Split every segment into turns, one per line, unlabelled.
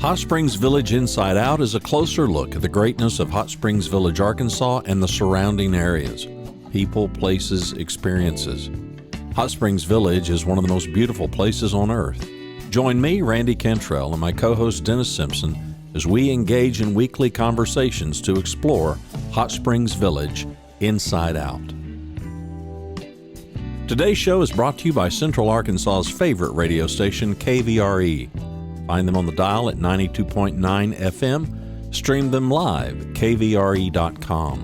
Hot Springs Village Inside Out is a closer look at the greatness of Hot Springs Village, Arkansas and the surrounding areas. People, places, experiences. Hot Springs Village is one of the most beautiful places on earth. Join me, Randy Cantrell, and my co-host Dennis Simpson as we engage in weekly conversations to explore Hot Springs Village Inside Out. Today's show is brought to you by Central Arkansas's favorite radio station, KVRE. Find them on the dial at 92.9 FM. Stream them live at kvre.com.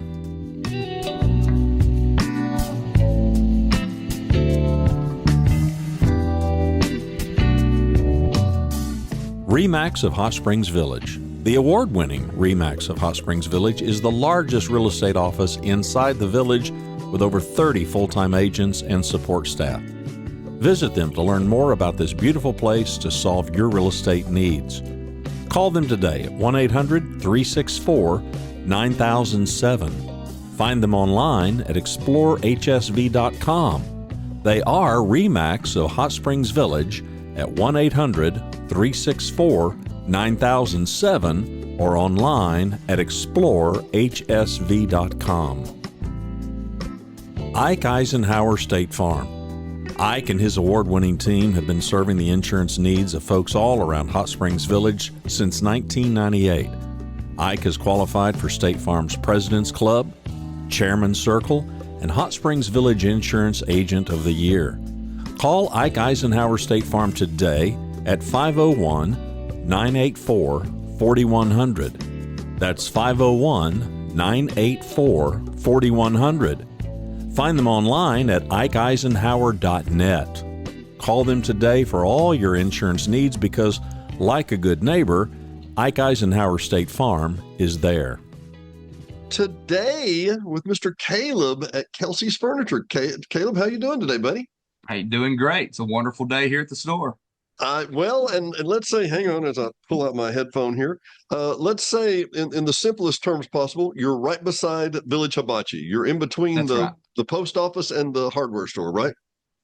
RE/MAX of Hot Springs Village. The award-winning RE/MAX of Hot Springs Village is the largest real estate office inside the village with over 30 full-time agents and support staff. Visit them to learn more about this beautiful place to solve your real estate needs. Call them today at 1-800-364-9007. Find them online at explorehsv.com. They are RE/MAX of Hot Springs Village at 1-800-364-9007 or online at explorehsv.com. Ike Eisenhower State Farm. Ike and his award-winning team have been serving the insurance needs of folks all around Hot Springs Village since 1998. Ike has qualified for State Farm's President's Club, Chairman's Circle, and Hot Springs Village Insurance Agent of the Year. Call Ike Eisenhower State Farm today at 501-984-4100. That's 501-984-4100. Find them online at ikeeisenhower.net. Call them today for all your insurance needs because, like a good neighbor, Ike Eisenhower State Farm is there.
Today with Mr. Caleb at Kelsey's Furniture. Caleb, how you doing today, buddy?
Hey, doing great. It's a wonderful day here at the store.
Well, and let's say, hang on as I pull out my headphone here. Let's say in the simplest terms possible, you're right beside Village Hibachi. You're in between the post office and the hardware store, right?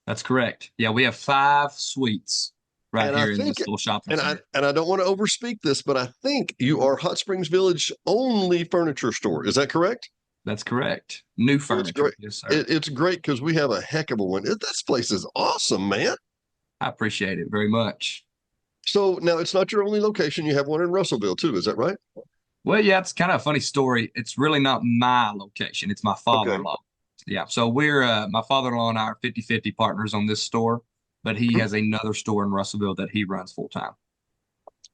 That's correct. Yeah, we have 5 suites right here in this little shopping center.
And I don't want to overspeak this, but I think you are Hot Springs Village only furniture store. Is that correct?
That's correct. New furniture.
It's great.
Yes, sir.
It's great because we have a heck of a one. This place is awesome, man.
I appreciate it very much.
So now it's not your only location. You have one in Russellville too. Is that right?
Well, yeah, it's kind of a funny story. It's really not my location. It's my father-in-law. Okay. Yeah. So we're, my father-in-law and I are 50-50 partners on this store, but he has another store in Russellville that he runs full time.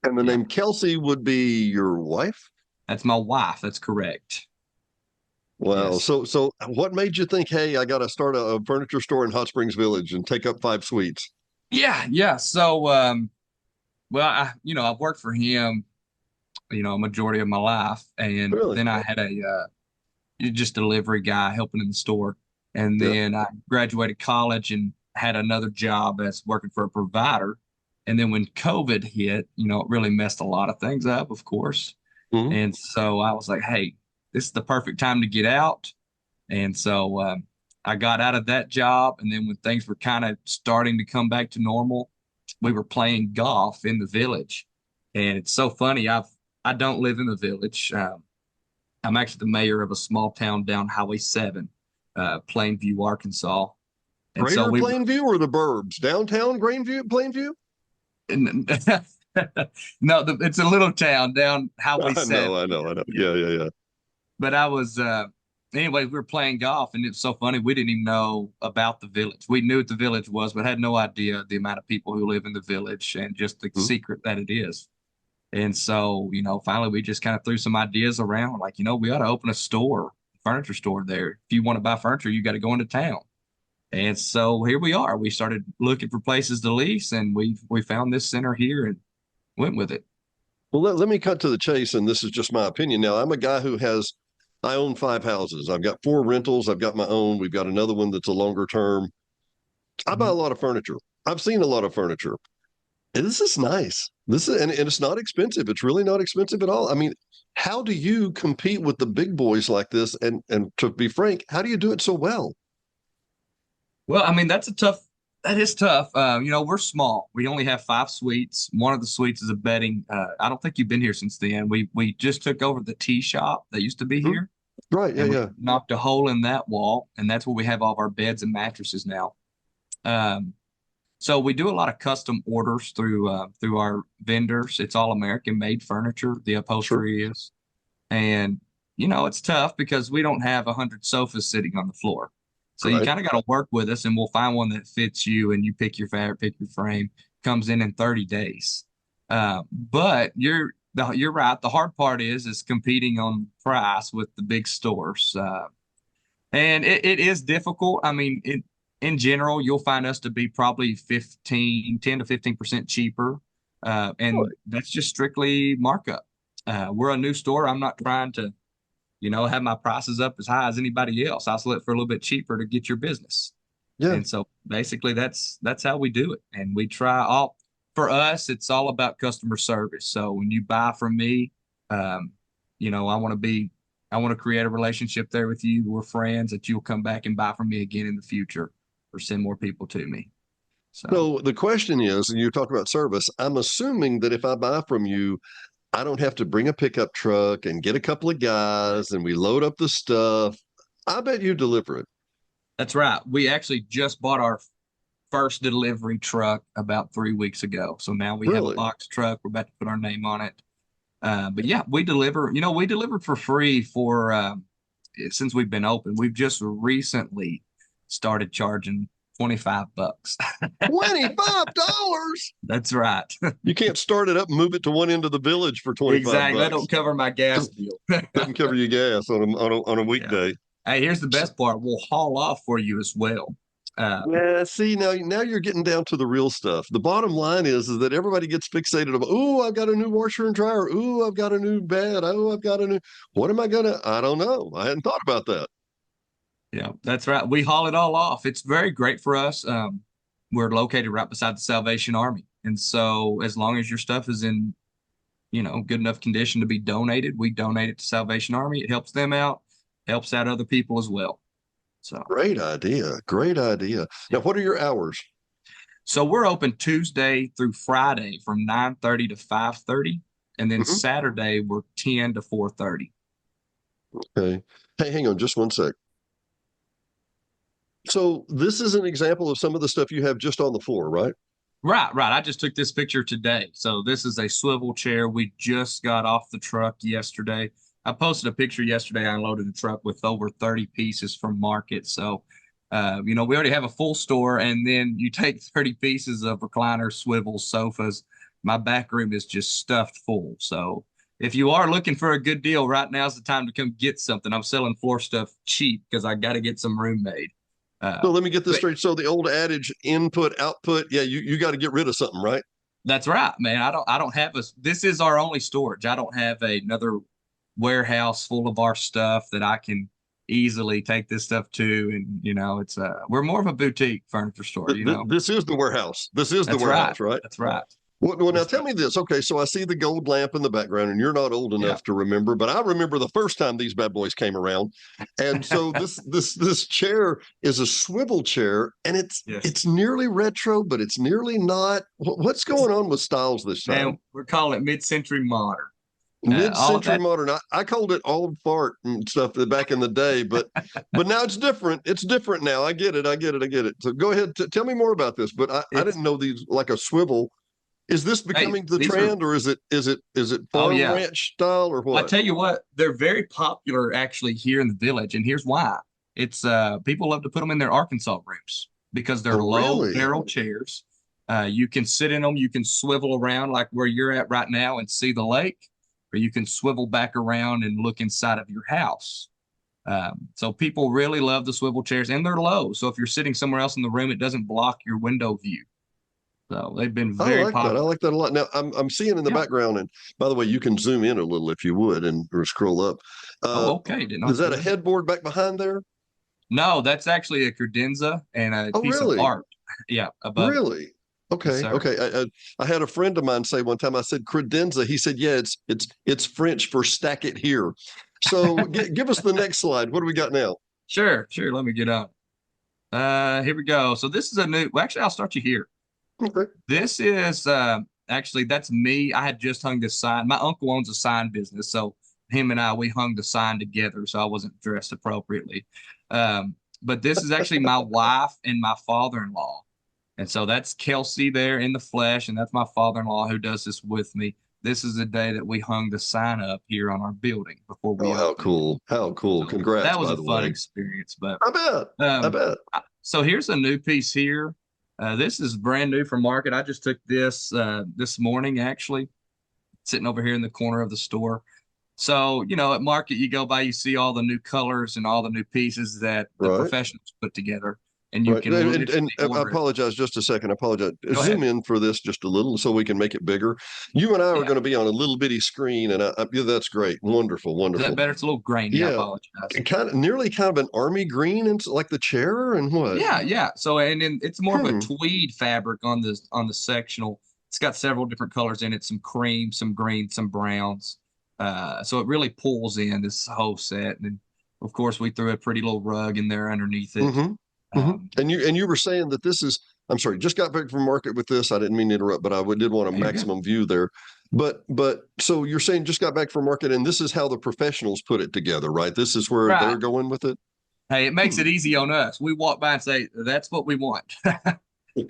And the name Kelsey would be your wife?
That's my wife. That's correct.
Wow.
Yes.
So what made you think, hey, I got to start a furniture store in Hot Springs Village and take up 5 suites?
Yeah. So, well, I've worked for him, a majority of my life. And then I had a just delivery guy helping in the store. And then I graduated college and had another job as working for a provider. And then when COVID hit, it really messed a lot of things up, of course. Mm-hmm. And so I was like, hey, this is the perfect time to get out. And so I got out of that job. And then when things were kind of starting to come back to normal, we were playing golf in the village. And it's so funny. I don't live in the village. I'm actually the mayor of a small town down Highway 7, Plainview, Arkansas. And
Greater Plainview or the burbs? Downtown Plainview?
No, it's a little town down Highway 7.
I know. Yeah.
But I was, anyway, we were playing golf, and it's so funny. We didn't even know about the village. We knew what the village was, but had no idea the amount of people who live in the village and just the secret that it is. And so, finally, we just kind of threw some ideas around, like, we ought to open a furniture store there. If you want to buy furniture, you got to go into town. And so here we are. We started looking for places to lease, and we found this center here and went with it.
Well, let me cut to the chase, and this is just my opinion. Now, I'm a guy I own 5 houses. I've got 4 rentals. I've got my own. We've got another one that's a longer term. I buy a lot of furniture. I've seen a lot of furniture. And this is nice. And it's not expensive. It's really not expensive at all. I mean, how do you compete with the big boys like this? And to be frank, how do you do it so well?
Well, I mean, that's a tough That is tough. We're small. We only have 5 suites. One of the suites is a bedding. I don't think you've been here since then. We just took over the tea shop that used to be here.
Right. Yeah.
And we
Yeah.
knocked a hole in that wall, and that's where we have all of our beds and mattresses now. So we do a lot of custom orders through our vendors. It's all American made furniture. The upholstery is, and it's tough because we don't have 100 sofas sitting on the floor. So you kind of got to work with us, and we'll find one that fits you, and you pick your fabric, pick your frame. Comes in 30 days. But you're right. The hard part is competing on price with the big stores, and it is difficult. I mean, in general, you'll find us to be probably 10 to 15% cheaper, and that's just strictly markup. We're a new store. I'm not trying to have my prices up as high as anybody else. I'll sell it for a little bit cheaper to get your business. Yeah. And so basically that's how we do it. And we for us, it's all about customer service. So when you buy from me, I want to create a relationship there with you. We're friends that you'll come back and buy from me again in the future or send more people to me.
So the question is, and you talk about service, I'm assuming that if I buy from you, I don't have to bring a pickup truck and get a couple of guys and we load up the stuff. I bet you deliver it.
That's right. We actually just bought our first delivery truck about 3 weeks ago. So now we have a box truck. We're about to put our name on it. But yeah, we deliver. We delivered for free since we've been open. We've just recently started charging $25.
$25?
That's right.
You can't start it up and move it to one end of the village for $25.
Exactly. That don't cover my gas bill.
Doesn't cover your gas on a weekday.
Yeah. Hey, here's the best part. We'll haul off for you as well.
See, now you're getting down to the real stuff. The bottom line is that everybody gets fixated on, oh, I've got a new washer and dryer. Oh, I've got a new bed. Oh, I've got a new, what am I I don't know. I hadn't thought about that.
Yeah, that's right. We haul it all off. It's very great for us. We're located right beside the Salvation Army. And so as long as your stuff is in, good enough condition to be donated, we donate it to Salvation Army. It helps them out, helps out other people as well. So
great idea. Great idea. Now, what are your hours?
So we're open Tuesday through Friday from 9:30 to 5:30. And then Saturday we're 10 to 4:30.
Okay. Hey, hang on just one sec. So this is an example of some of the stuff you have just on the floor, right?
Right. I just took this picture today. So this is a swivel chair. We just got off the truck yesterday. I posted a picture yesterday. I unloaded the truck with over 30 pieces from market. So, we already have a full store, and then you take 30 pieces of recliners, swivels, sofas. My back room is just stuffed full. So if you are looking for a good deal, right now's the time to come get something. I'm selling floor stuff cheap because I got to get some room made.
So let me get this straight. So the old adage, input, output. Yeah, you got to get rid of something, right?
That's right, man. I don't have this is our only storage. I don't have another warehouse full of our stuff that I can easily take this stuff to. And, it's we're more of a boutique furniture store,
This is the warehouse. This is the warehouse, right?
That's right.
Well, now tell me this. Okay, so I see the gold lamp in the background, and you're not old enough to remember, but I remember the first time these bad boys came around. And so this chair is a swivel chair, and it's nearly retro, but it's nearly not. What's going on with styles this time?
Man, we're calling it mid-century modern.
Mid-century modern. I called it old fart and stuff back in the day, but now it's different. It's different now. I get it. So go ahead, tell me more about this. But I didn't know these like a swivel. Is this becoming the trend, or is it farm ranch style, or what?
I tell you what, they're very popular actually here in the village, and here's why. It's people love to put them in their Arkansas rooms because they're low barrel chairs. You can sit in them, you can swivel around like where you're at right now and see the lake, or you can swivel back around and look inside of your house. So people really love the swivel chairs, and they're low. So if you're sitting somewhere else in the room, it doesn't block your window view. So they've been very popular.
I like that a lot. Now I'm seeing in the background, and by the way, you can zoom in a little if you would, or scroll up.
Okay.
Is that a headboard back behind there?
No, that's actually a credenza and a piece of art. Yeah, above.
Really? Okay.
Yes,
okay. I had a friend of mine say one time. I said credenza. He said, "Yeah, it's French for stack it here." So give us the next slide. What do we got now?
Sure. Let me get on. Here we go. So this is a new, well, actually, I'll start you here.
Okay.
This is actually that's me. I had just hung this sign. My uncle owns a sign business, so him and we hung the sign together, so I wasn't dressed appropriately. But this is actually my wife and my father-in-law. And so that's Kelsey there in the flesh, and that's my father-in-law who does this with me. This is the day that we hung the sign up here on our building before we
Oh, how
opened.
cool. How cool.
So
Congrats,
that was
by
a
the
fun
way.
experience. But
I bet. I bet.
so here's a new piece here. This is brand new from market. I just took this this morning, actually, sitting over here in the corner of the store. So, at market, you go by, you see all the new colors and all the new pieces that the
Right.
professionals put together, and you
Right.
can
And I
order it.
apologize just a second. I apologize.
Go
Zoom
ahead.
in for this just a little so we can make it bigger. You and I are
Yeah.
going to be on a little bitty screen, and yeah, that's great. Wonderful.
Is that
Wonderful.
better? It's a little grainy. I
Yeah.
apologize.
Nearly kind of an army green and like the chair and what?
Yeah, yeah. So, and then it's more of a
Hmm.
tweed fabric on the sectional. It's got several different colors in it, some cream, some green, some browns. So it really pulls in this whole set. And of course, we threw a pretty little rug in there underneath it.
Mm-hmm. Mm-hmm.
Um,
And you were saying that this is, I'm sorry, just got back from market with this. I didn't mean to interrupt, but did want a
you're good.
maximum view there. But so you're saying just got back from market, and this is how the professionals put it together, right? This is where
Right.
they're going with it.
Hey, it makes it easy on us. We walk by and say, "That's what we want,"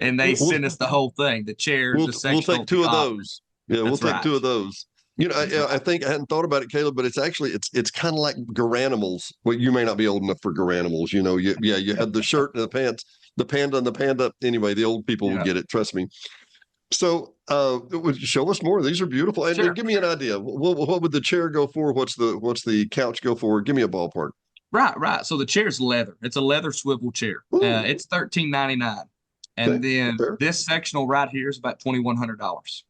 and they
We'll,
send us the whole thing: the chairs,
we'll
the
we'll
sectional,
take two
the
of
opera.
those. Yeah, we'll
That's
take
right.
two of those.
That's
I
right.
think I hadn't thought about it, Caleb, but it's actually it's kind of like garanimals. Well, you may not be old enough for garanimals. You had the shirt and the pants, the panda and the panda. Anyway, the old people will
Yeah.
get it. Trust me. So, show us more. These are beautiful. And
Sure.
give me an idea. What would the chair go for? What's the couch go for? Give me a ballpark.
Right, right. So the chair's leather. It's a leather swivel chair.
Ooh,
It's $13.99, and
okay,
then
fair.
this sectional right here is about $2,100.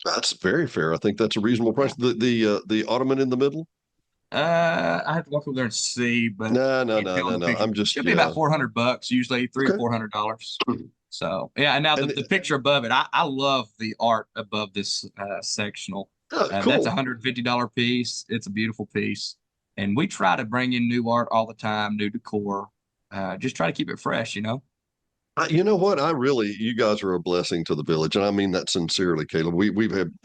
That's very fair. I think that's a reasonable price. The ottoman in the middle.
I have to walk over there and see, but
No, no,
can't
no,
tell in
no,
the
no.
picture.
I'm just
Should be
yeah.
about $400, usually three or
Okay.
$400. So yeah, and now
And
the picture above it, I love the art above this sectional. That's a
cool.
$150 piece. It's a beautiful piece, and we try to bring in new art all the time, new decor. Just try to keep it fresh.
You know what? You guys are a blessing to the village, and I mean that sincerely, Caleb.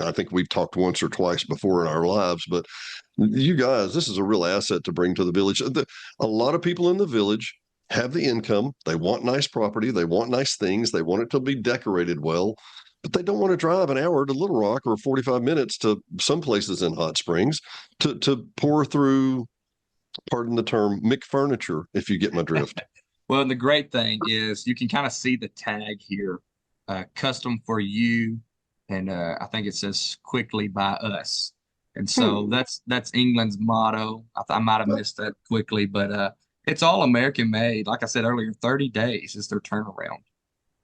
I think we've talked once or twice before in our lives, but you guys, this is a real asset to bring to the village. A lot of people in the village have the income. They want nice property. They want nice things. They want it to be decorated well, but they don't want to drive an hour to Little Rock or 45 minutes to some places in Hot Springs to pour through, pardon the term, McFurniture, if you get my drift.
Well, and the great thing is you can kind of see the tag here, custom for you, and I think it says quickly by us. And so
Hmm.
that's England's motto. I might have missed that quickly, but it's all American made. Like I said earlier, 30 days is their turnaround.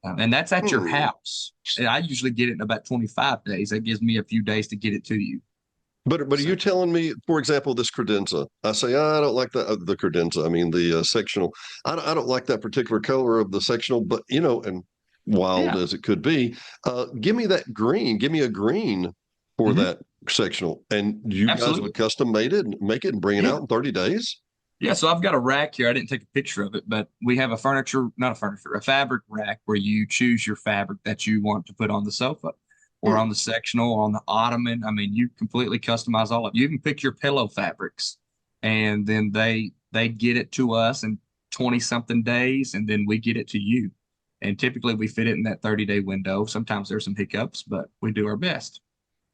And that's at your
Hmm.
house. And I usually get it in about 25 days. That gives me a few days to get it to you.
But are
So
you telling me, for example, this credenza? I say I don't like the credenza. I mean the sectional. I don't like that particular color of the sectional. But and wild
yeah.
as it could be, give me that green. Give me a green for
Hmm.
that sectional, and you guys
Absolutely.
would custom made it and make it and bring it
Yeah.
out in 30 days.
Yeah, so I've got a rack here. I didn't take a picture of it, but we have a fabric rack where you choose your fabric that you want to put on the sofa or
Hmm.
on the sectional or on the ottoman. I mean, you completely customize all of it. You can pick your pillow fabrics and then they get it to us in 20 something days and then we get it to you. And typically we fit it in that 30-day window. Sometimes there's some hiccups, but we do our best.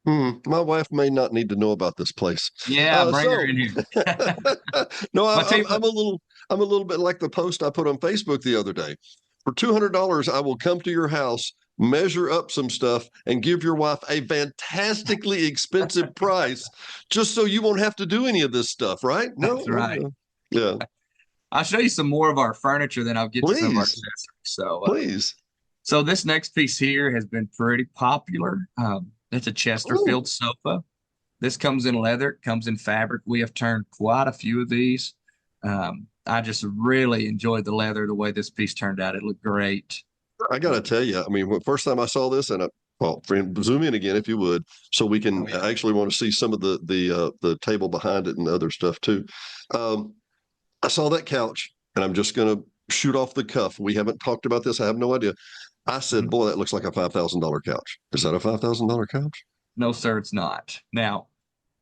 My wife may not need to know about this place.
Yeah, bring her
So
in here.
no,
Well, I tell you
I'm
what,
a little bit like the post I put on Facebook the other day. For $200, I will come to your house, measure up some stuff, and give your wife a fantastically expensive price, just so you won't have to do any of this stuff, right? No,
that's right.
yeah.
I'll show you some more of our furniture, then I'll get to some of our
Please,
accessories.
please.
So this next piece here has been pretty popular. It's a
Oh,
Chesterfield sofa. This comes in leather, it comes in fabric. We have turned quite a few of these. I just really enjoyed the leather, the way this piece turned out. It looked great.
I got to tell you, I mean, first time I saw this, and well, friend, zoom in again if you would, so we
Oh
can
yeah.
actually want to see some of the table behind it and other stuff too. Um, I saw that couch, and I'm just going to shoot off the cuff. We haven't talked about this. I have no idea. I said, boy, that looks like a $5,000 couch. Is that a $5,000 couch?
No, sir, it's not. Now,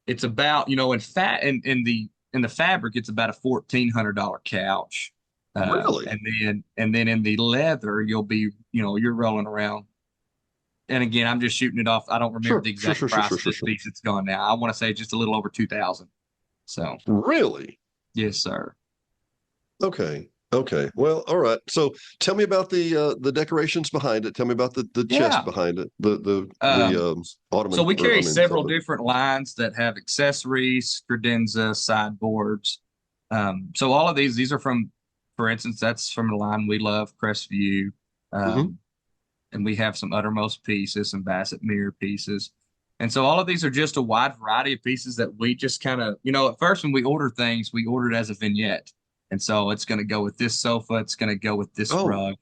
it's about, in the fabric, it's about a $1,400 couch.
Really?
And then in the leather, you'll be, you're rolling around. And again, I'm just shooting it off. I don't remember the exact price of this piece. It's gone now. I want to say just a little over 2,000. So
really?
Yes, sir.
Okay. Okay. Well, all right. So tell me about the decorations behind it. Tell me about the chest behind it. The ottoman.
So we carry several different lines that have accessories, credenza, sideboards. So all of these are from, for instance, that's from the line we love, Crestview. And we have some Uttermost pieces, some Bassett Mirror pieces. And so all of these are just a wide variety of pieces that we just kind of, at first when we order things, we order it as a vignette. And so it's going to go with this sofa. It's going to go with this rug.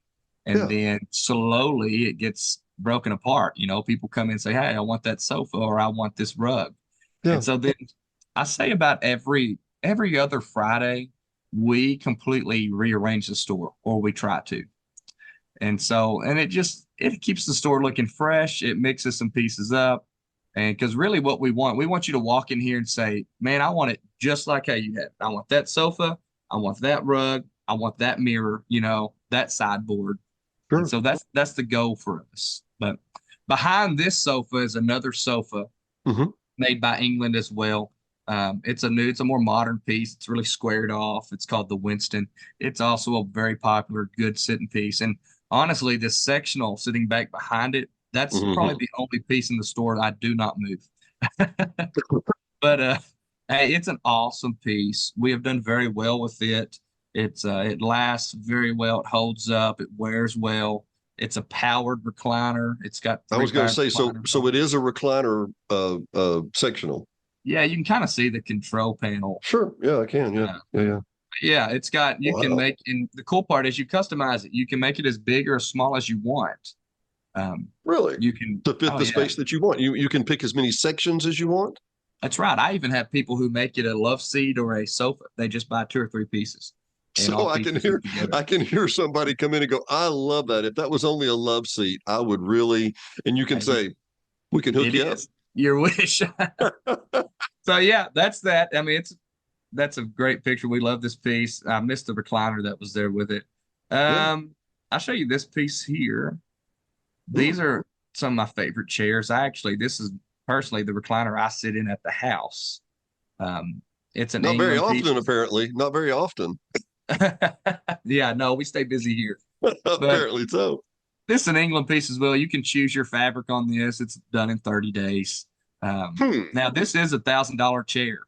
And then slowly it gets broken apart. People come in and say, hey, I want that sofa or I want this rug. Yeah. And so then I say about every other Friday, we completely rearrange the store, or we try to. And so, and it keeps the store looking fresh. It mixes some pieces up. And because really what we want you to walk in here and say, man, I want it just like how you had it. I want that sofa. I want that rug. I want that mirror, that sideboard. Sure. And so that's the goal for us. But behind this sofa is another sofa made by England as well. It's a more modern piece. It's really squared off. It's called the Winston. It's also a very popular, good sitting piece. And honestly, this sectional sitting back behind it, that's probably the only piece in the store that I do not move. But hey, it's an awesome piece. We have done very well with it. It lasts very well. It holds up. It wears well. It's a powered recliner. It's got.
I was going to say, so it is a recliner sectional.
Yeah, you can kind of see the control panel.
Sure. Yeah, I can. Yeah.
Yeah, it's got. You can make, and the cool part is you customize it. You can make it as big or as small as you want.
Really?
You can
to fit the space that you want. You can pick as many sections as you want.
That's right. I even have people who make it a love seat or a sofa. They just buy 2 or 3 pieces.
So I can hear somebody come in and go, I love that. If that was only a love seat, I would really. And you can say, we can hook you up.
Your wish. So yeah, that's that. I mean, that's a great picture. We love this piece. I missed the recliner that was there with it. I'll show you this piece here. These are some of my favorite chairs. This is personally the recliner I sit in at the house. It's an
not very often, apparently. Not very often.
Yeah, no, we stay busy here.
Apparently so.
This is an England piece as well. You can choose your fabric on this. It's done in 30 days. Now this is $1,000 chair.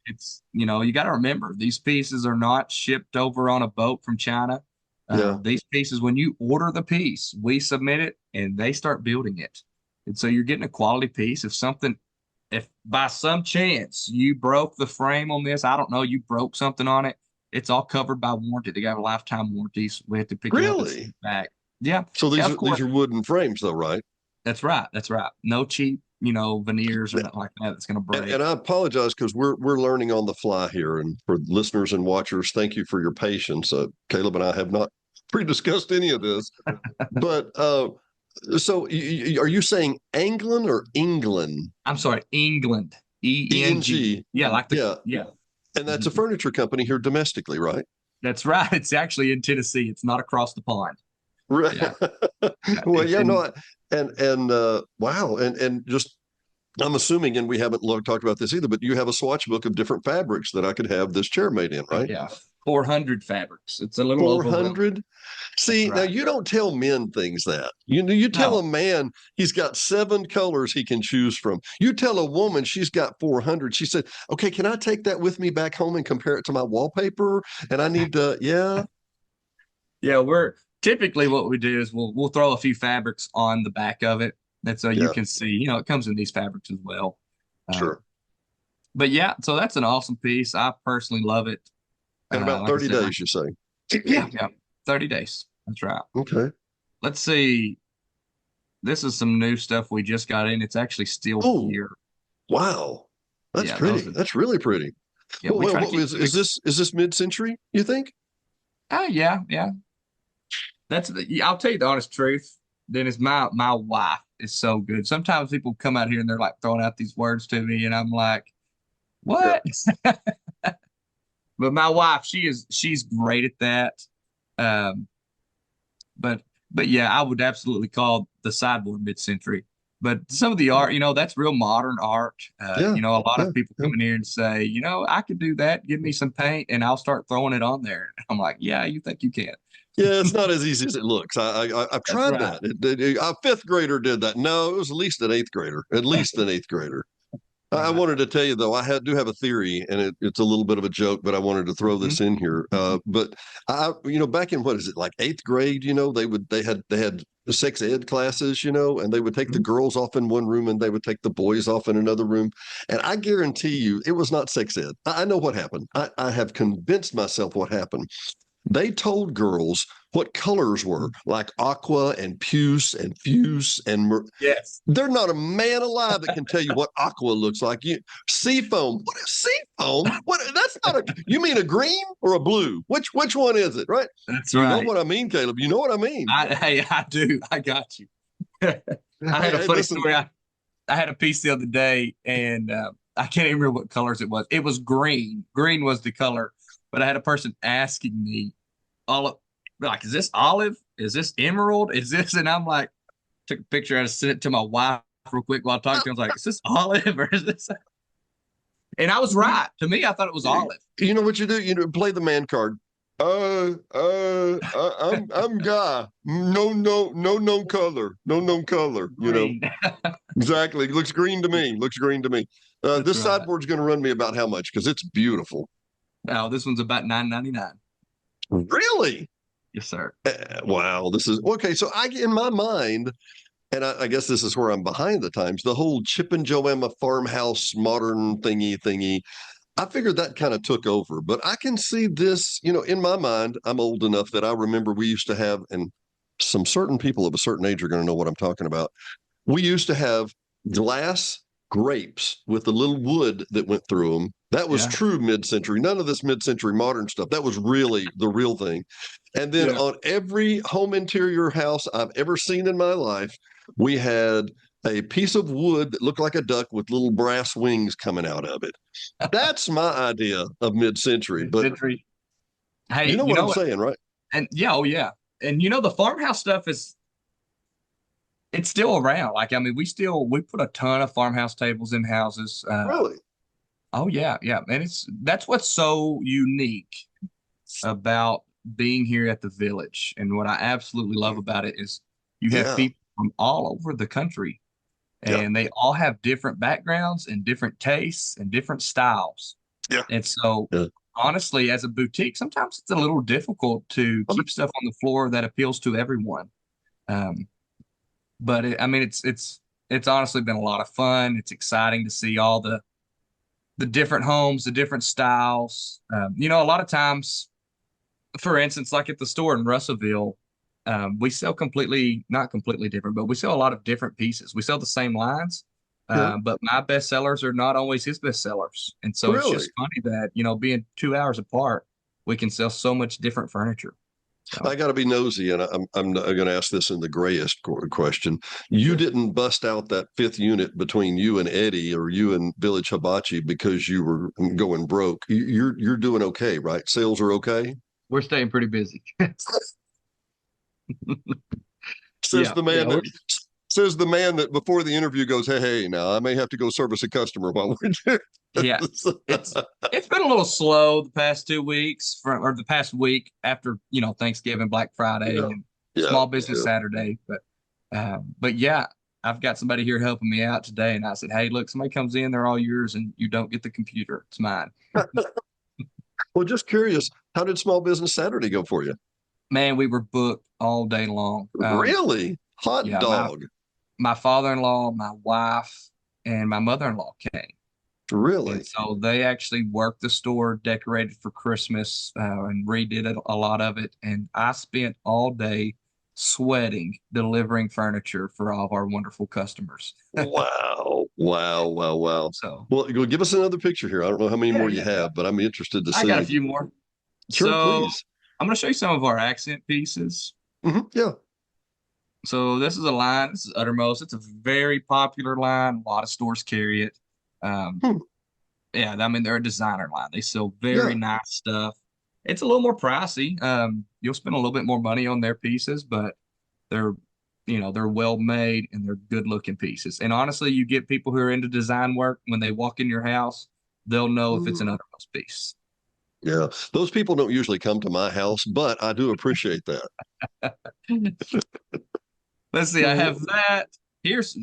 It's, you got to remember, these pieces are not shipped over on a boat from China. These pieces, when you order the piece, we submit it and they start building it. And so you're getting a quality piece. If by some chance you broke the frame on this, I don't know, you broke something on it, it's all covered by warranty. They got a lifetime warranties. We have to pick it up and send it back. Yeah.
So these are wooden frames though, right?
That's right. That's right. No cheap, veneers or nothing like that that's going to break.
And I apologize because we're learning on the fly here. And for listeners and watchers, thank you for your patience. Caleb and I have not pre-discussed any of this. But so are you saying England or England?
I'm sorry, England. E-N-G. Yeah, yeah.
And that's a furniture company here domestically, right?
That's right. It's actually in Tennessee. It's not across the pond.
Right. Yeah. Well, yeah, no, wow. And just, I'm assuming, and we haven't talked about this either, but you have a swatch book of different fabrics that I could have this chair made in, right?
Yeah. 400 fabrics. It's a little
400. See, right. Now you don't tell men things that you tell a man he's got 7 colors he can choose from. You tell a woman she's got 400. She said, okay, can I take that with me back home and compare it to my wallpaper? And I need to, yeah.
We're typically what we do is we'll throw a few fabrics on the back of it. And so you can see, it comes in these fabrics as well.
Sure.
But yeah, so that's an awesome piece. I personally love it.
In about 30 days, you say?
Yeah, 30 days. That's right.
Okay.
Let's see. This is some new stuff we just got in. It's actually still here.
Wow. That's pretty. That's really pretty.
Yeah,
is this mid-century, you think?
Oh yeah, yeah. I'll tell you the honest truth. Dennis, my wife is so good. Sometimes people come out here and they're like throwing out these words to me, and I'm like,
Yeah.
what? But my wife, she's great at that. Um, but but yeah, I would absolutely call the sideboard mid-century. But some of the art, that's real modern art.
Yeah.
A lot
Yeah.
of people
Yeah.
come in here and say, I could do that. Give me some paint, and I'll start throwing it on there. I'm like, yeah, you think you can?
Yeah, it's not as easy as it looks. I've
That's
tried
right.
that. A fifth grader did that. No, it was at least an eighth grader. At least an eighth grader. I
Right.
wanted to tell you though, do have a theory, and it's a little bit of a joke, but I wanted to throw
Mhm.
this in here. But back in what is it, like eighth grade? They had sex ed classes, and they would take the
Mhm.
girls off in one room and they would take the boys off in another room. And I guarantee you, it was not sex ed. I know what happened. I have convinced myself what happened. They told girls what colors were, like aqua and puce and fuse
Yes.
they're not a man alive that can tell you what aqua looks like. Seafoam. What is seafoam? What? That's not a. You mean a green or a blue? Which one is it? Right?
That's
You know
right.
what I mean, Caleb. You know what I mean.
Hey, I do. I got you. I
Hey,
had a
hey,
funny
listen.
story. I had a piece the other day, and I can't even remember what colors it was. It was green. Green was the color. But I had a person asking me, all like, is this olive? Is this emerald? Is this? And I'm like, took a picture and I sent it to my wife real quick while talking to him. I was like, is this olive or is this? And I was right. To me, I thought it was olive.
You know what you do? You play the man card. I'm guy. No, no, no, no color. No, no color.
Green.
Exactly. Looks green to me. Looks green to me.
That's
This
right.
sideboard's going to run me about how much? Because it's beautiful.
Now this one's about $9.99.
Really?
Yes, sir.
Wow. This is okay. So in my mind, and I guess this is where I'm behind the times. The whole Chip and Joanna farmhouse modern thingy. I figured that kind of took over, but I can see this, in my mind. I'm old enough that I remember we used to have, and some certain people of a certain age are going to know what I'm talking about. We used to have glass grapes with the little wood that went through them. That was
Yeah.
true mid-century. None of this mid-century modern stuff. That was really the real thing. And then
Yeah.
on every home interior house I've ever seen in my life, we had a piece of wood that looked like a duck with little brass wings coming out of it. That's my idea of mid-century. But
Mid-century. Hey,
you know
you
what
know
I'm
what?
saying, right?
And yeah, oh yeah. And the farmhouse stuff it's still around. Like, I mean, we put a ton of farmhouse tables in houses.
Really?
Oh yeah, yeah. And that's what's so unique about being here at the village. And what I absolutely love about it is you have
Yeah.
people from all over the country
Yeah.
and they all have different backgrounds and different tastes and different styles.
Yeah.
And so
Yeah.
honestly, as a boutique, sometimes it's a little difficult to keep stuff on the floor that appeals to everyone. Um, but I mean, it's honestly been a lot of fun. It's exciting to see all the different homes, the different styles. A lot of times, for instance, like at the store in Russellville, we sell not completely different, but we sell a lot of different pieces. We sell the same lines,
Yeah.
but my best sellers are not always his best sellers. And so it's
Really?
just funny that, being 2 hours apart, we can sell so much different furniture. So,
I got to be nosy, and I'm going to ask this in the grayest question. You
sure.
didn't bust out that fifth unit between you and Eddie or you and Village Hibachi because you were going broke. You're doing okay, right? Sales are okay.
We're staying pretty busy.
Says
Yeah.
the man that says the man that before the interview goes, hey, now I may have to go service a customer while we're there.
Yeah. It's been a little slow the past 2 weeks or the past week after, Thanksgiving, Black Friday,
Yeah.
and
Yeah.
Small Business Saturday. But yeah, I've got somebody here helping me out today. And I said, hey, look, somebody comes in, they're all yours and you don't get the computer. It's mine.
Well, just curious, how did Small Business Saturday go for you?
Man, we were booked all day long.
Really? Hot
Yeah,
dog.
my father-in-law, my wife, and my mother-in-law came.
Really?
And so they actually worked the store, decorated for Christmas, and redid a lot of it. And I spent all day sweating, delivering furniture for all of our wonderful customers.
Wow. Wow. Wow. Wow.
So,
Well, give us another picture here. I don't know how many
yeah,
more you
yeah, yeah.
have, but I'm interested to
I got a
see.
few more.
Sure,
So
please.
I'm going to show you some of our accent pieces.
Yeah.
So this is a line. This is Uttermost. It's a very popular line. A lot of stores carry it.
Hmm.
Yeah, I mean, they're a designer line. They sell very
Yeah.
nice stuff. It's a little more pricey. You'll spend a little bit more money on their pieces, but they're, they're well made and they're good looking pieces. And honestly, you get people who are into design work, when they walk in your house, they'll know if it's an Uttermost piece.
Yeah. Those people don't usually come to my house, but I do appreciate that.
Let's see, I have that.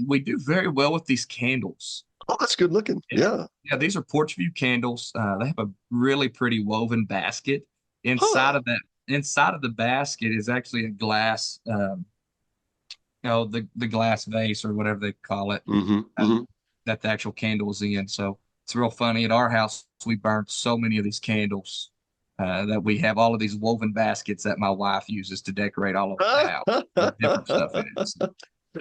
We do very well with these candles.
Oh, that's good looking. Yeah.
Yeah, these are porch view candles. They have a really pretty woven basket. Inside of the basket is actually a glass, the glass vase or whatever they call it, that the actual candle is in. So it's real funny. At our house, we burned so many of these candles that we have all of these woven baskets that my wife uses to decorate all over the house with different stuff in it. So,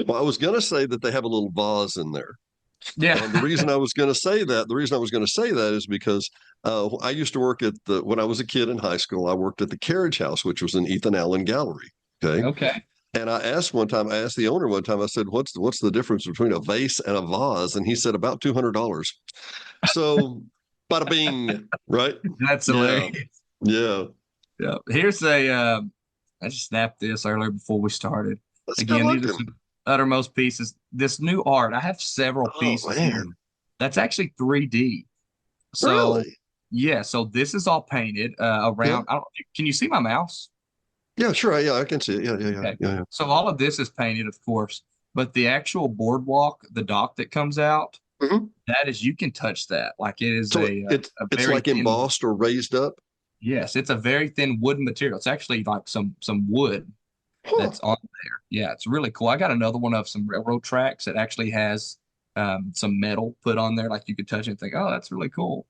well, I was going to say that they have a little vase in there.
yeah.
And the reason I was going to say that is because I used to work when I was a kid in high school, I worked at the Carriage House, which was an Ethan Allen gallery. Okay.
Okay.
And I asked the owner one time, I said, what's the difference between a vase and a vase? And he said about $200. So bada bing, right?
That's hilarious.
Yeah.
Yeah. Here's I just snapped this earlier before we started.
That's
Again, these are some Uttermost pieces. This new art, I have several pieces here. That's actually 3D. So,
really?
Yeah. So this is all painted around.
Yeah.
Can you see my mouse?
Yeah, sure. Yeah, I can see it. Yeah.
Okay.
Yeah.
So all of this is painted, of course, but the actual boardwalk, the dock that comes out, that is, you can touch that. Like it is
it's
very
like embossed or raised up.
Yes, it's a very thin wooden material. It's actually like some wood that's on there. Yeah, it's really cool. I got another one of some railroad tracks that actually has some metal put on there, like you could touch it and think, oh, that's really cool.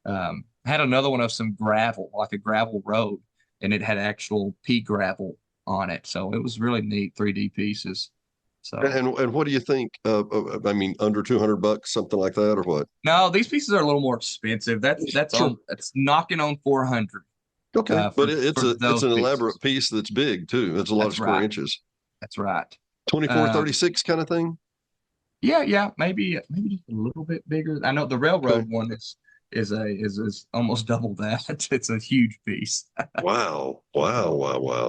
I had another one of some gravel, like a gravel road, and it had actual pea gravel on it. So it was really neat 3D pieces. So
and what do you think? I mean, under $200, something like that, or what?
no, these pieces are a little more expensive. That's knocking on 400.
Okay, but it's an elaborate piece that's big too. It's a lot of square inches.
That's right.
24-36 kind of thing.
Yeah, maybe just a little bit bigger. I know the railroad one is almost double that. It's a huge piece.
Wow.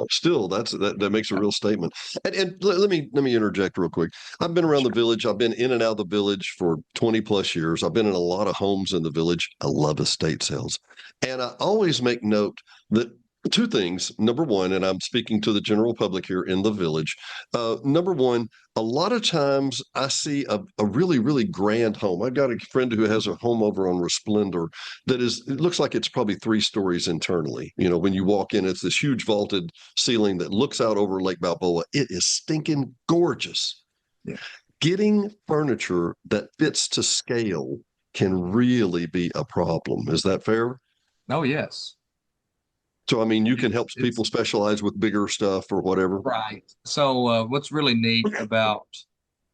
Still, that makes a real statement. And let me interject real quick. I've been around the village. I've been in and out of the village for 20 plus years. I've been in a lot of homes in the village. I love estate sales. And I always make note that two things. Number one, and I'm speaking to the general public here in the village. Number one, a lot of times I see a really, really grand home. I've got a friend who has a home over on Resplendor it looks like it's probably 3 stories internally. When you walk in, it's this huge vaulted ceiling that looks out over Lake Balboa. It is stinking gorgeous.
Yeah.
Getting furniture that fits to scale can really be a problem. Is that fair?
Oh, yes.
So, I mean, you can help people specialize with bigger stuff or whatever.
Right. So what's really neat about,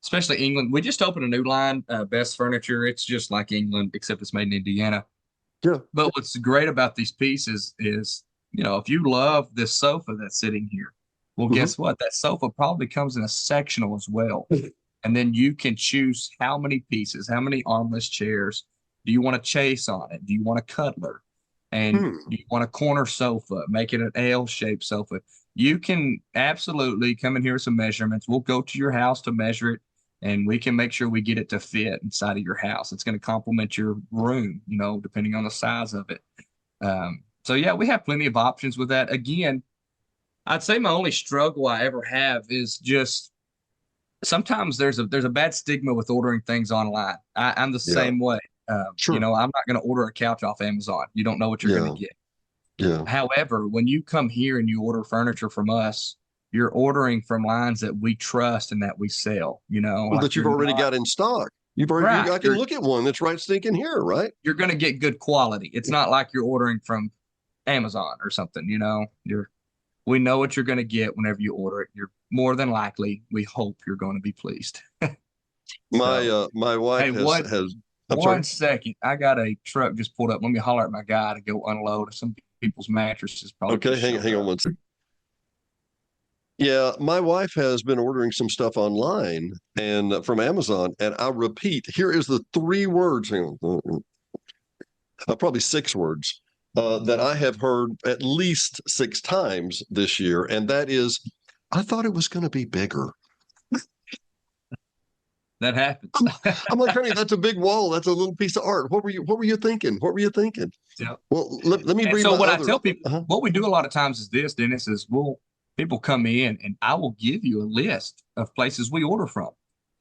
especially England, we just opened a new line, Best Furniture. It's just like England, except it's made in Indiana.
Yeah.
But what's great about these pieces is, if you love this sofa that's sitting here, well, guess what? That sofa probably comes in a sectional as well. And then you can choose how many pieces, how many armless chairs. Do you want a chase on it? Do you want a cuddler? And you want a corner sofa, make it an L-shaped sofa. You can absolutely come in here with some measurements. We'll go to your house to measure it, and we can make sure we get it to fit inside of your house. It's going to complement your room, depending on the size of it. So, yeah, we have plenty of options with that. Again, I'd say my only struggle I ever have is just sometimes there's a bad stigma with ordering things online. I'm the same way.
Sure.
I'm not going to order a couch off Amazon. You don't know what you're going to get.
Yeah.
However, when you come here and you order furniture from us, you're ordering from lines that we trust and that we sell,
that you've already got in stock. I can look at one that's right stinking here, right?
You're going to get good quality. It's not like you're ordering from Amazon or something, we know what you're going to get whenever you order it. You're more than likely, we hope you're going to be pleased.
My wife has
One second. I got a truck just pulled up. Let me holler at my guy to go unload some people's mattresses probably.
Okay, hang on one second. Yeah, my wife has been ordering some stuff online and from Amazon, and I repeat, here is the 3 words, probably 6 words that I have heard at least 6 times this year, and that is, I thought it was going to be bigger.
That happens.
I'm like, honey, that's a big wall. That's a little piece of art. What were you thinking? What were you thinking?
Yeah.
Well, let me read.
So what I tell people, what we do a lot of times is this, Dennis, is people come in and I will give you a list of places we order from.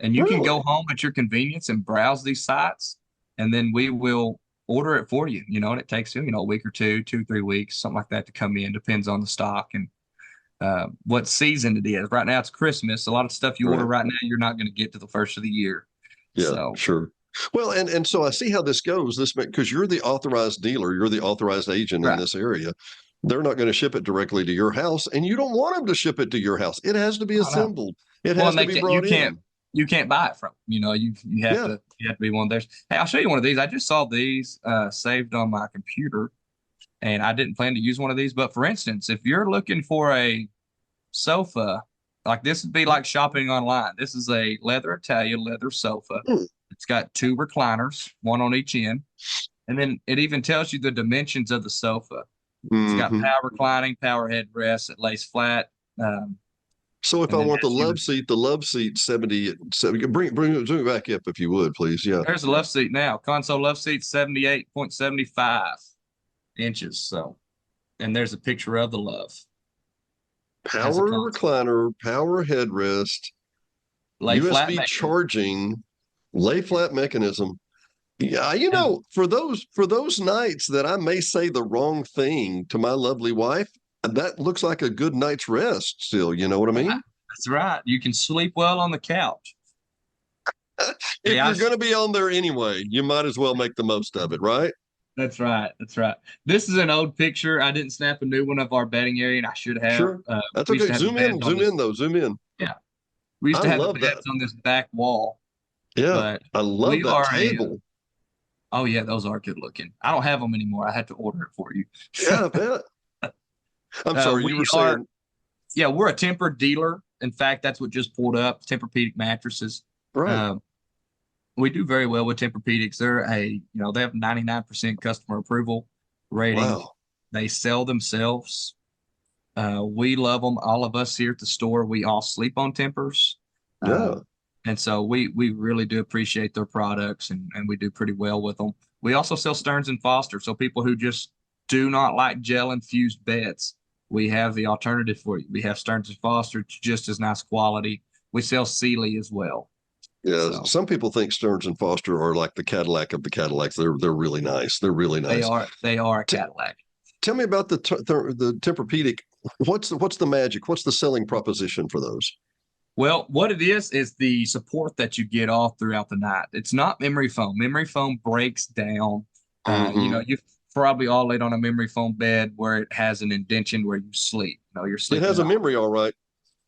And you can go home at your convenience and browse these sites, and then we will order it for you, and it takes you, a week or 2-3 weeks, something like that to come in. Depends on the stock and what season it is. Right now it's Christmas. A lot of stuff you order right now, you're not going to get to the first of the year.
Yeah, so. Sure. Well, and so I see how this goes. Because you're the authorized dealer, you're the authorized agent in this area. They're not going to ship it directly to your house, and you don't want them to ship it to your house. It has to be assembled. It has to be brought in.
You can't buy it from. You have to be one of theirs. Hey, I'll show you one of these. I just saw these saved on my computer, and I didn't plan to use one of these. But for instance, if you're looking for a sofa, like this would be like shopping online. This is a Italian leather sofa. It's got 2 recliners, one on each end. And then it even tells you the dimensions of the sofa. It's got power reclining, power headrest. It lays flat.
So if I want the love seat 70, bring it back up if you would, please. Yeah.
There's a love seat now. Console love seat, 78.75 inches. So, and there's a picture of the love.
Power recliner, power headrest, USB charging, lay flat mechanism. Yeah, for those nights that I may say the wrong thing to my lovely wife, that looks like a good night's rest still. You know what I mean?
That's right. You can sleep well on the couch.
If you're going to be on there anyway, you might as well make the most of it, right?
That's right. That's right. This is an old picture. I didn't snap a new one of our bedding area, and I should have.
Sure. That's okay. Zoom in.
Yeah. We used to have the beds on this back wall.
Yeah. I love that table.
Oh, yeah. Those are good looking. I don't have them anymore. I had to order it for you.
Yeah, I bet. I'm sorry. You were saying.
Yeah, we're a Tempur dealer. In fact, that's what just pulled up, Tempur-Pedic mattresses.
Right.
We do very well with Tempur-Pedics. They have 99% customer approval rating.
Wow.
They sell themselves. We love them. All of us here at the store, we all sleep on Tempurs.
Yeah.
And so we really do appreciate their products, and we do pretty well with them. We also sell Stearns & Foster. So people who just do not like gel-infused beds, we have the alternative for you. We have Stearns & Foster, just as nice quality. We sell Sealy as well.
Yeah, so. Some people think Stearns & Foster are like the Cadillac of the Cadillacs. They're really nice. They're really nice.
They are a Cadillac.
Tell me about the Tempur-Pedic. What's the magic? What's the selling proposition for those?
Well, what it is the support that you get all throughout the night. It's not memory foam. Memory foam breaks down. You've probably all laid on a memory foam bed where it has an indention where you sleep. You're sleeping.
It has a memory, all right.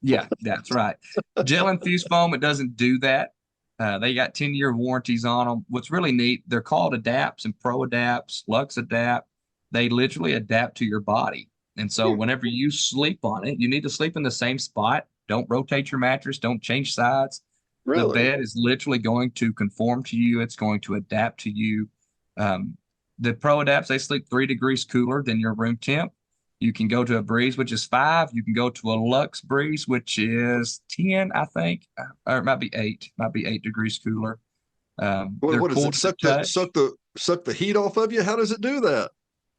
Yeah, that's right. Gel-infused foam, it doesn't do that. They got 10-year warranties on them. What's really neat, they're called Adapts and Pro Adapts, Lux Adapt. They literally adapt to your body. And so whenever you sleep on it, you need to sleep in the same spot. Don't rotate your mattress. Don't change sides. Really? The bed is literally going to conform to you. It's going to adapt to you. The Pro Adapts, they sleep 3 degrees cooler than your room temp. You can go to a Breeze, which is 5. You can go to a Lux Breeze, which is 10, I think, or it might be 8. Might be 8 degrees cooler.
What does it suck the heat off of you? How does it do that?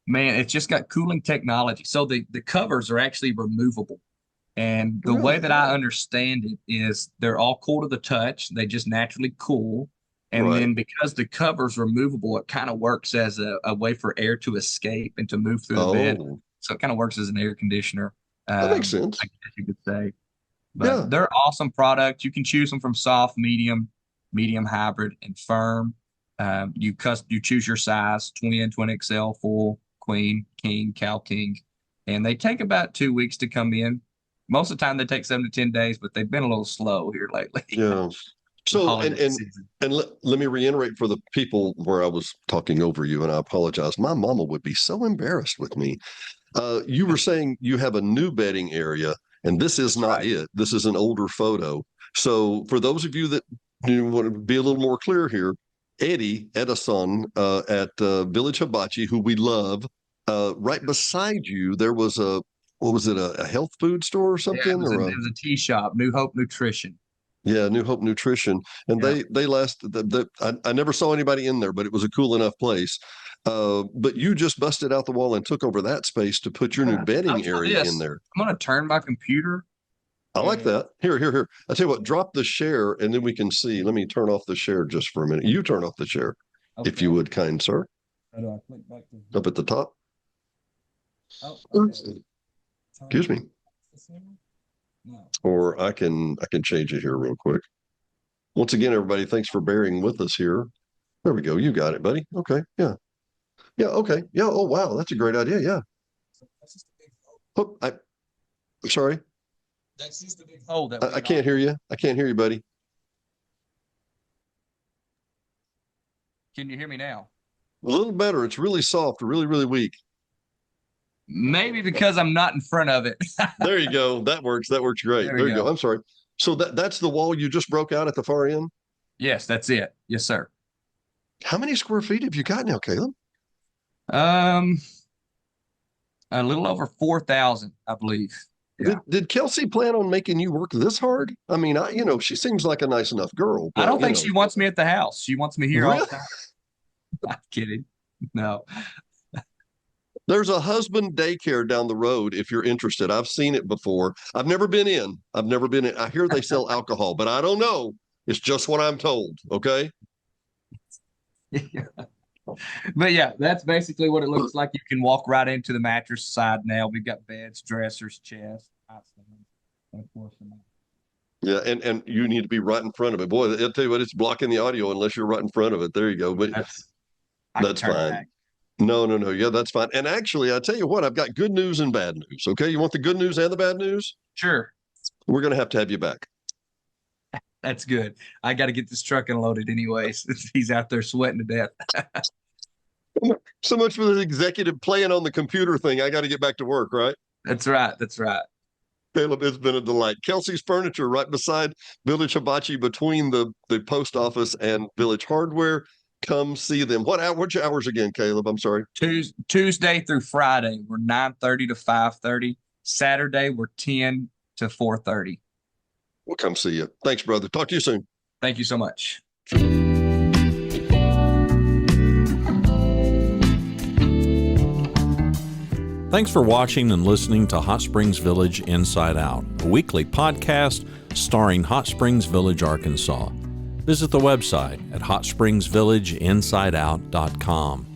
Man, it's just got cooling technology. So the covers are actually removable. And the way that I understand it is they're all cool to the touch. They just naturally cool. And then because the cover's removable, it kind of works as a way for air to escape and to move through the bed. So it kind of works as an air conditioner.
That makes sense.
I guess you could say. But they're awesome products. You can choose them from soft, medium, hybrid, and firm. You choose your size, twin XL, full, queen, king, cow king. And they take about 2 weeks to come in. Most of the time they take 7 to 10 days, but they've been a little slow here lately.
Yeah. So, and let me reiterate for the people where I was talking over you, and I apologize. My mama would be so embarrassed with me. You were saying you have a new bedding area, and this is not it. This is an older photo. So, for those of you that want to be a little more clear here, Edison at Village Hibachi, who we love, right beside you, there was what was it, a health food store or something?
Yeah, it was a tea shop, New Hope Nutrition.
Yeah, New Hope Nutrition, and they lasted. I never saw anybody in there, but it was a cool enough place. But you just busted out the wall and took over that space to put your new bedding area in there.
I'm gonna turn my computer.
I like that. Here. I tell you what, drop the share, and then we can see. Let me turn off the share just for a minute. You turn off the share, if you would, kind sir.
How do I click back to
up at the top?
Oh, okay.
Excuse me.
No.
Or I can change it here real quick. Once again, everybody, thanks for bearing with us here. There we go. You got it, buddy. Okay. Yeah. Yeah. Okay. Yeah. Oh, wow. That's a great idea. Yeah. Oh, I'm sorry.
That's just a big hole.
I can't hear you. I can't hear you, buddy.
Can you hear me now?
A little better. It's really soft, really, really weak.
Maybe because I'm not in front of it.
There you go. That works. That works great. There you go. I'm sorry. So that's the wall you just broke out at the far end?
Yes, that's it. Yes, sir.
How many square feet have you got now, Caleb?
A little over 4,000, I believe. Yeah.
Did Kelsey plan on making you work this hard? I mean, she seems like a nice enough girl.
But, I don't think she wants me at the house. She wants me here all the time. I'm kidding. No.
There's a husband daycare down the road if you're interested. I've seen it before. I've never been in. I hear they sell alcohol, but I don't know. It's just what I'm told. Okay.
Yeah. But yeah, that's basically what it looks like. You can walk right into the mattress side now. We've got beds, dressers, chests, and of course.
Yeah, and you need to be right in front of it. Boy, I'll tell you what, it's blocking the audio unless you're right in front of it. There you go. But that's fine. No. Yeah, that's fine. And actually, I tell you what, I've got good news and bad news. Okay, you want the good news and the bad news?
Sure.
We're going to have you back.
That's good. I got to get this truck unloaded anyways. He's out there sweating to death.
So much for the executive playing on the computer thing. I got to get back to work, right?
That's right.
Caleb, it's been a delight. Kelsey's Furniture right beside Village Hibachi between the post office and Village Hardware. Come see them. What's your hours again, Caleb? I'm sorry.
Tuesday through Friday, we're 9:30 to 5:30. Saturday, we're 10 to 4:30.
We'll come see you. Thanks, brother. Talk to you soon.
Thank you so much.
Thanks for watching and listening to Hot Springs Village Inside Out, a weekly podcast starring Hot Springs Village, Arkansas. Visit the website at hotspringsvillageinsideout.com.